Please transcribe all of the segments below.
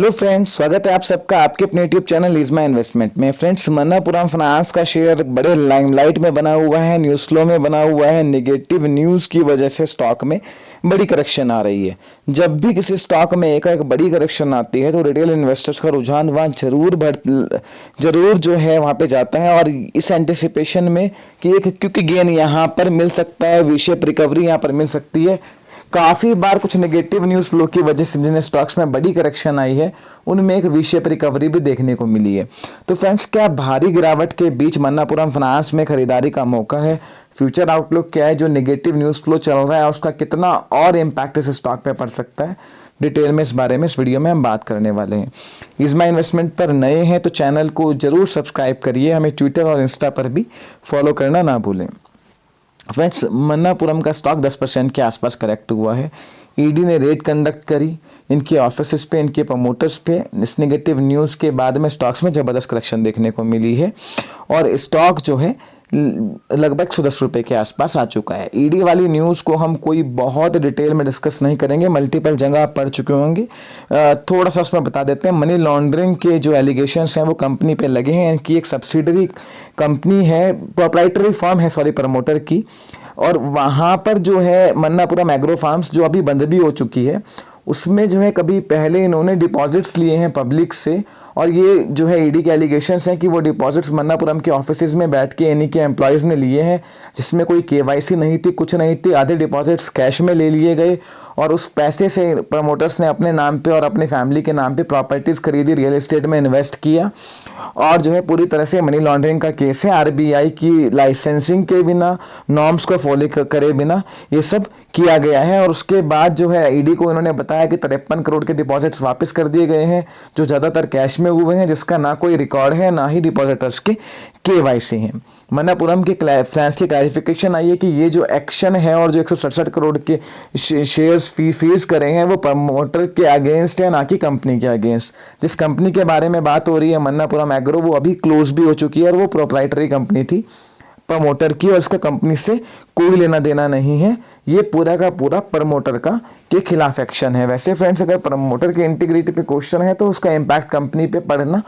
Hello friends, स्वागत है आप सबका आपके अपने यूट्यूब चैनल इज़मा इन्वेस्टमेंट में। फ्रेंड्स, मन्नापुरम फाइनेंस का शेयर बड़े लाइमलाइट में बना हुआ है, न्यूज़ फ्लो में बना हुआ है। नेगेटिव न्यूज़ की वजह से स्टॉक में बड़ी करेक्शन आ रही है। जब भी किसी स्टॉक में एक बड़ी करेक्शन आती है तो रिटेल इन्वेस्टर्स का रुझान वहाँ जरूर जो है वहाँ पे जाता है, और इस एंटिसिपेशन में कि क्योंकि गेन यहाँ पर मिल सकता है, वी शेप रिकवरी यहाँ पर मिल सकती है। काफी बार कुछ नेगेटिव न्यूज फ्लो की वजह से जिन स्टॉक्स में बड़ी करेक्शन आई है उनमें एक वी शेप रिकवरी भी देखने को मिली है। तो फ्रेंड्स, क्या भारी गिरावट के बीच मन्नापुरम फाइनेंस में खरीदारी का मौका है? फ्यूचर आउटलुक क्या है? जो नेगेटिव न्यूज फ्लो चल रहा है उसका कितना और इम्पैक्ट इस स्टॉक पे पड़ सकता है? डिटेल में इस बारे में इस वीडियो में हम बात करने वाले हैं। इज़मा इन्वेस्टमेंट पर नए हैं तो चैनल को जरूर सब्सक्राइब करिए। हमें ट्विटर और इंस्टा पर भी फॉलो करना ना भूलें। फ्रेंड्स, मन्नापुरम का स्टॉक 10% के आसपास करेक्ट हुआ है। ईडी ने रेड कंडक्ट करी इनके ऑफिस पे, इनके प्रमोटर्स पे। इस नेगेटिव न्यूज़ के बाद में स्टॉक्स में ज़बरदस्त करेक्शन देखने को मिली है और स्टॉक जो है लगभग 110 रुपये के आसपास आ चुका है। ईडी वाली न्यूज़ को हम कोई बहुत डिटेल में डिस्कस नहीं करेंगे, मल्टीपल जगह आप पढ़ चुके होंगे। थोड़ा सा उसमें बता देते हैं। मनी लॉन्ड्रिंग के जो एलिगेशंस हैं वो कंपनी पे लगे हैं। इनकी एक सब्सिडरी कंपनी है, प्रोप्राइटरी फर्म है सॉरी, प्रमोटर की, और वहाँ पर जो है मन्नापुरम एग्रो फार्म्स जो अभी बंद भी हो चुकी है, उसमें जो है कभी पहले इन्होंने डिपॉजिट्स लिए हैं पब्लिक से, और ये जो है ईडी के एलिगेशंस हैं कि वो डिपॉजिट्स मन्नापुरम के ऑफिसेज में बैठ के इन्हीं के एम्प्लॉयज़ ने लिए हैं, जिसमें कोई केवाईसी नहीं थी, कुछ नहीं थी। आधे डिपॉजिट्स कैश में ले लिए गए और उस पैसे से प्रमोटर्स ने अपने नाम पे और अपने फैमिली के नाम पे प्रॉपर्टीज़ खरीदी, रियल एस्टेट में इन्वेस्ट किया, और जो है पूरी तरह से मनी लॉन्ड्रिंग का केस है। आरबीआई की लाइसेंसिंग के बिना, नॉर्म्स को फॉलो करे बिना ये सब किया गया है। और उसके बाद जो है ईडी को इन्होंने बताया कि 53 करोड़ के डिपॉजिट्स वापस कर दिए गए हैं, जो ज़्यादातर कैश में हुए हैं, जिसका ना कोई रिकॉर्ड है ना ही डिपॉजिटर्स के केवाईसी हैं। मन्नापुरम के फाइनेंस की क्लैरिफिकेशन आई है कि ये जो एक्शन है और जो 167 करोड़ के शेयर्स फीस करे हैं वो प्रमोटर के अगेंस्ट है, ना कि कंपनी के अगेंस्ट। जिस कंपनी के बारे में बात हो रही है मन्नापुरम एग्रो, वो अभी क्लोज भी हो चुकी है और वो प्रोप्राइटरी कंपनी थी प्रमोटर की, और इसका कंपनी से कोई लेना देना नहीं है। ये पूरा का पूरा प्रमोटर का के खिलाफ एक्शन है। वैसे फ्रेंड्स, अगर प्रमोटर की इंटीग्रिटी पे क्वेश्चन है तो उसका इम्पैक्ट कंपनी पे पड़ना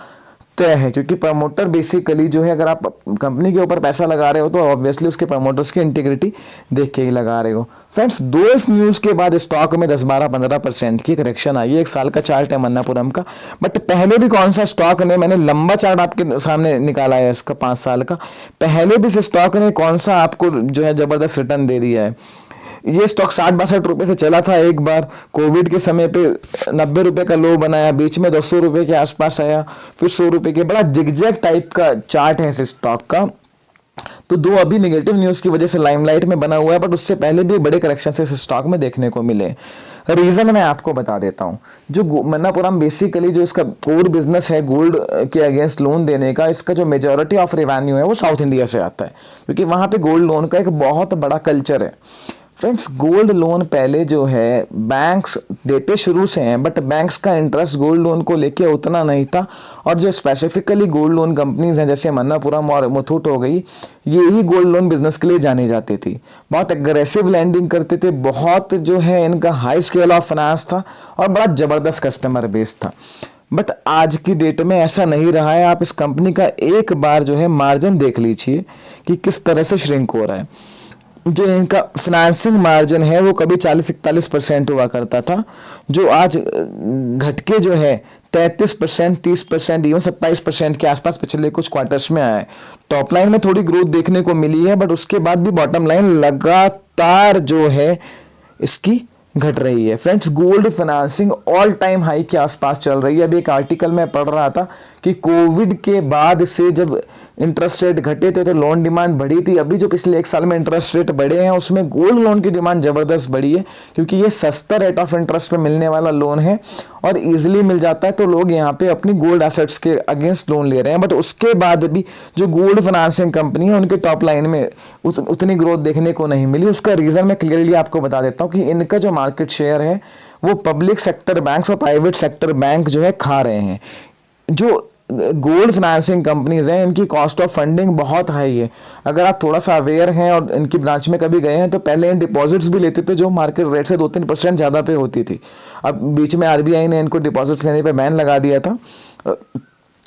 तय है, क्योंकि प्रमोटर बेसिकली जो है, अगर आप कंपनी के ऊपर पैसा लगा रहे हो तो ऑब्वियसली उसके प्रमोटर्स की इंटीग्रिटी देख के ही लगा रहे हो। फ्रेंड्स, इस न्यूज़ के बाद स्टॉक में 10-12-15% की करेक्शन आई है। एक साल का चार्ट है मन्नापुरम का, बट पहले भी कौन सा स्टॉक ने, मैंने लंबा चार्ट आपके सामने निकाला है इसका 5 साल का, पहले भी इस स्टॉक ने कौन सा आपको जो है जबरदस्त रिटर्न दे दिया है। ये स्टॉक 60-62 रुपए से चला था एक बार, कोविड के समय पे 90 रुपए का लो बनाया, बीच में 200 रुपए के आसपास आया, फिर 100 रुपए के, बड़ा जिगजैग टाइप का चार्ट है इस स्टॉक का। तो अभी नेगेटिव न्यूज की वजह से लाइमलाइट में बना हुआ है, बट उससे पहले भी बड़े करेक्शन से इस स्टॉक में देखने को मिले। रीजन मैं आपको बता देता हूँ। जो मन्नापुरम बेसिकली जो इसका कोर बिजनेस है गोल्ड के अगेंस्ट लोन देने का, इसका जो मेजॉरिटी ऑफ रेवेन्यू है वो साउथ इंडिया से आता है, क्योंकि वहाँ पे गोल्ड लोन का एक बहुत बड़ा कल्चर है। फ्रेंड्स, गोल्ड लोन पहले जो है बैंक्स देते शुरू से हैं, बट बैंक्स का इंटरेस्ट गोल्ड लोन को लेके उतना नहीं था, और जो स्पेसिफिकली गोल्ड लोन कंपनीज हैं जैसे मन्नापुरम और मुथूट हो गई, ये ही गोल्ड लोन बिजनेस के लिए जानी जाती थी। बहुत एग्रेसिव लैंडिंग करते थे, बहुत जो है इनका हाई स्केल ऑफ फाइनेंस था और बड़ा जबरदस्त कस्टमर बेस था। बट आज की डेट में ऐसा नहीं रहा है। आप इस कंपनी का एक बार जो है मार्जिन देख लीजिए कि किस तरह से श्रिंक हो रहा है। जो इनका फाइनेंसिंग मार्जिन है वो कभी 40-41% हुआ करता था, जो आज घटके जो है 33%, 30%, इवन 27% के आसपास पिछले कुछ क्वार्टर्स में आया है। टॉप लाइन में थोड़ी ग्रोथ देखने को मिली है, बट उसके बाद भी बॉटम लाइन लगातार जो है इसकी घट रही है। Friends, gold financing all time high के आसपास चल रही है। अभी एक आर्टिकल में पढ़ रहा था कि कोविड के बाद से जब इंटरेस्ट रेट घटे थे तो लोन डिमांड बढ़ी थी। अभी जो पिछले एक साल में इंटरेस्ट रेट बढ़े हैं उसमें गोल्ड लोन की डिमांड जबरदस्त बढ़ी है, क्योंकि ये सस्ता रेट ऑफ इंटरेस्ट पे मिलने वाला लोन है और इजीली मिल जाता है, तो लोग यहाँ पे अपनी गोल्ड एसेट्स के अगेंस्ट लोन ले रहे हैं। बट उसके बाद भी जो गोल्ड फाइनेंसिंग कंपनी है उनके टॉप लाइन में उतनी ग्रोथ देखने को नहीं मिली। उसका रीजन मैं क्लियरली आपको बता देता हूँ कि इनका जो मार्केट शेयर है वो पब्लिक सेक्टर बैंक्स और प्राइवेट सेक्टर बैंक जो है खा रहे हैं। जो गोल्ड फाइनेंसिंग कंपनीज हैं, इनकी कॉस्ट ऑफ फंडिंग बहुत हाई है। अगर आप थोड़ा सा अवेयर हैं और इनकी ब्रांच में कभी गए हैं तो पहले इन डिपॉजिट्स भी लेते थे जो मार्केट रेट से 2-3% ज़्यादा पे होती थी। अब बीच में आरबीआई ने इनको डिपॉजिट्स लेने पे बैन लगा दिया था।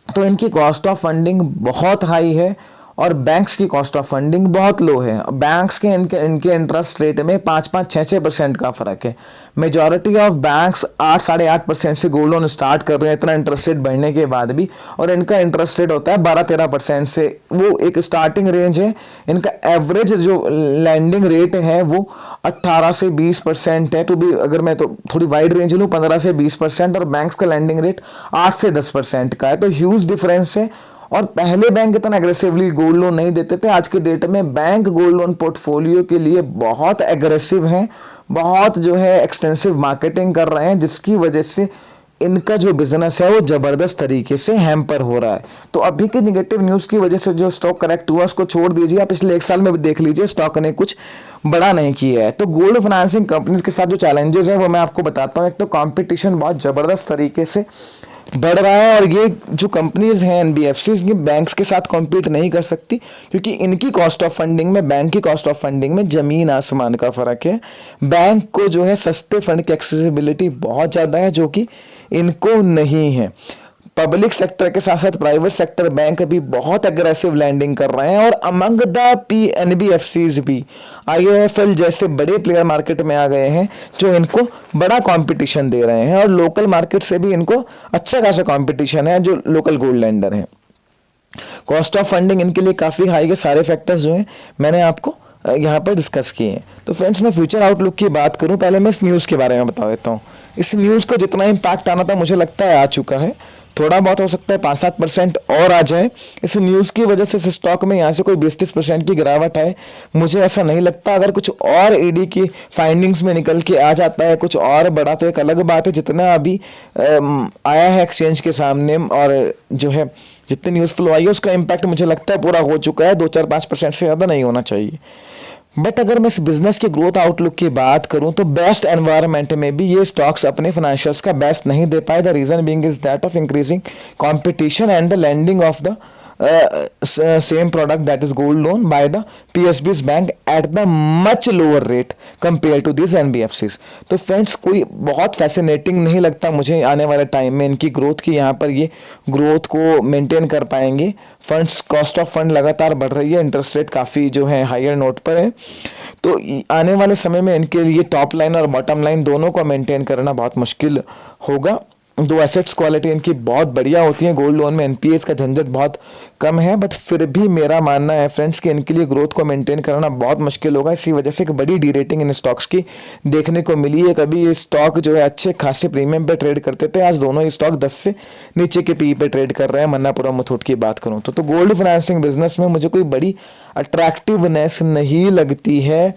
तो इनकी कॉस्ट ऑफ फंडिंग बहुत हाई है और बैंक्स की कॉस्ट ऑफ फंडिंग बहुत लो है। बैंक्स के इनके इंटरेस्ट रेट में 5-6% का फर्क है। मेजॉरिटी ऑफ बैंक्स 8-8.5% से गोल्ड लोन स्टार्ट कर रहे हैं इतना इंटरेस्ट रेट बढ़ने के बाद भी, और इनका इंटरेस्ट रेट होता है 12-13% से। वो एक स्टार्टिंग रेंज है। इनका एवरेज जो लैंडिंग रेट है वो 18 से 20% है। तो भी अगर मैं तो थोड़ी वाइड रेंज लूँ 15 से 20%, और बैंक्स का लैंडिंग रेट 8 से 10% का है। तो ह्यूज डिफरेंस है। और पहले बैंक इतना एग्रेसिवली गोल्ड लोन नहीं देते थे। आज के डेट में बैंक गोल्ड लोन पोर्टफोलियो के लिए बहुत एग्रेसिव हैं, बहुत जो है एक्सटेंसिव मार्केटिंग कर रहे हैं, जिसकी वजह से इनका जो बिजनेस है वो जबरदस्त तरीके से हैम्पर हो रहा है। तो अभी के निगेटिव न्यूज की वजह से जो स्टॉक करेक्ट हुआ उसको छोड़ दीजिए। आप पिछले 1 साल में भी देख लीजिए, स्टॉक ने कुछ बड़ा नहीं किया है। तो गोल्ड फाइनेंसिंग कंपनीज के साथ जो चैलेंजेस है वो मैं आपको बताता हूँ। एक तो कंपटीशन बहुत जबरदस्त तरीके से बढ़ रहा है, और ये जो कंपनीज हैं एनबीएफसीज, ये बैंक्स के साथ कॉम्पीट नहीं कर सकती, क्योंकि इनकी कॉस्ट ऑफ फंडिंग में बैंक की कॉस्ट ऑफ फंडिंग में जमीन आसमान का फर्क है। बैंक को जो है सस्ते फंड की एक्सेसिबिलिटी बहुत ज़्यादा है, जो कि इनको नहीं है। पब्लिक सेक्टर के साथ साथ प्राइवेट सेक्टर बैंक भी बहुत अग्रेसिव लैंडिंग कर रहे हैं, और अमंग द एनबीएफसीज भी आईओएफएल जैसे बड़े प्लेयर मार्केट में आ गए हैं जो इनको बड़ा कंपटीशन दे रहे हैं, और लोकल मार्केट से भी इनको अच्छा खासा कंपटीशन है जो लोकल गोल्ड लैंडर हैं। कॉस्ट ऑफ फंडिंग इनके लिए काफ़ी हाई है। सारे फैक्टर्स जो हैं मैंने आपको यहाँ पर डिस्कस किए हैं। तो फ्रेंड्स, मैं फ्यूचर आउटलुक की बात करूँ, पहले मैं इस न्यूज़ के बारे में बता देता हूँ। इस न्यूज़ का जितना इम्पैक्ट आना था मुझे लगता है आ चुका है। थोड़ा बहुत हो सकता है 5-7% और आ जाए। इस न्यूज़ की वजह से इस स्टॉक में यहाँ से कोई 20-30% की गिरावट है, मुझे ऐसा नहीं लगता। अगर कुछ और ईडी की फाइंडिंग्स में निकल के आ जाता है कुछ और बड़ा, तो एक अलग बात है। जितना अभी आया है एक्सचेंज के सामने और जो है जितनी न्यूज़ फ्लो आई है उसका इम्पैक्ट मुझे लगता है पूरा हो चुका है। 2-4-5% से ज़्यादा नहीं होना चाहिए। बट अगर मैं इस बिजनेस के ग्रोथ आउटलुक की बात करूं तो बेस्ट एनवायरनमेंट में भी ये स्टॉक्स अपने फाइनेंशियल्स का बेस्ट नहीं दे पाए। The reason being is that of increasing competition and the landing of the same product, that is gold loan, by the PSB's bank at the much lower rate compared to these NBFCs। तो friends, कोई बहुत fascinating नहीं लगता मुझे आने वाले time में इनकी ग्रोथ की। यहाँ पर ये ग्रोथ को मेंटेन कर पाएंगे। फंड्स, कॉस्ट ऑफ फंड लगातार बढ़ रही है, इंटरेस्ट रेट काफ़ी जो है हायर नोट पर है। तो आने वाले समय में इनके लिए टॉप लाइन और बॉटम लाइन दोनों को मेंटेन करना बहुत मुश्किल होगा। दो एसेट्स क्वालिटी इनकी बहुत बढ़िया होती है। गोल्ड लोन में एनपीएस का झंझट बहुत कम है, बट फिर भी मेरा मानना है फ्रेंड्स कि इनके लिए ग्रोथ को मेंटेन करना बहुत मुश्किल होगा। इसी वजह से एक बड़ी डी रेटिंग इन स्टॉक्स की देखने को मिली है। कभी ये स्टॉक जो है अच्छे खासे प्रीमियम पे ट्रेड करते थे, आज दोनों ही स्टॉक 10 से नीचे के पी पे ट्रेड कर रहे हैं। मन्नापुरम मुथूट की बात करूँ तो गोल्ड फाइनेंसिंग बिजनेस में मुझे कोई बड़ी अट्रैक्टिवनेस नहीं लगती है।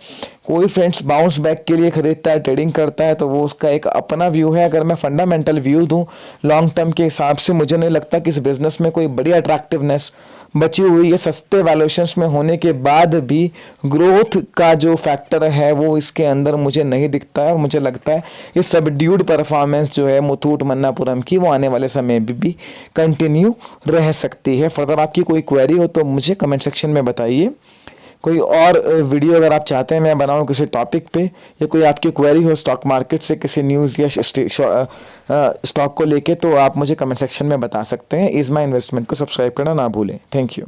कोई फ्रेंड्स बाउंस बैक के लिए खरीदता है, ट्रेडिंग करता है, तो वो उसका एक अपना व्यू है। अगर मैं फंडामेंटल व्यू दूं लॉन्ग टर्म के हिसाब से, मुझे नहीं लगता कि इस बिजनेस में कोई बड़ी अट्रैक्टिवनेस बची हुई है। सस्ते वैल्यूएशंस में होने के बाद भी ग्रोथ का जो फैक्टर है वो इसके अंदर मुझे नहीं दिखता है, और मुझे लगता है ये सबड्यूड परफॉर्मेंस जो है मुथूट मन्नापुरम की वो आने वाले समय में भी कंटिन्यू रह सकती है। फर्दर आपकी कोई क्वेरी हो तो मुझे कमेंट सेक्शन में बताइए। कोई और वीडियो अगर आप चाहते हैं मैं बनाऊं किसी टॉपिक पे, या कोई आपकी क्वेरी हो स्टॉक मार्केट से किसी न्यूज़ या स्टॉक को लेके, तो आप मुझे कमेंट सेक्शन में बता सकते हैं। इज़ माई इन्वेस्टमेंट को सब्सक्राइब करना ना भूलें। Thank you.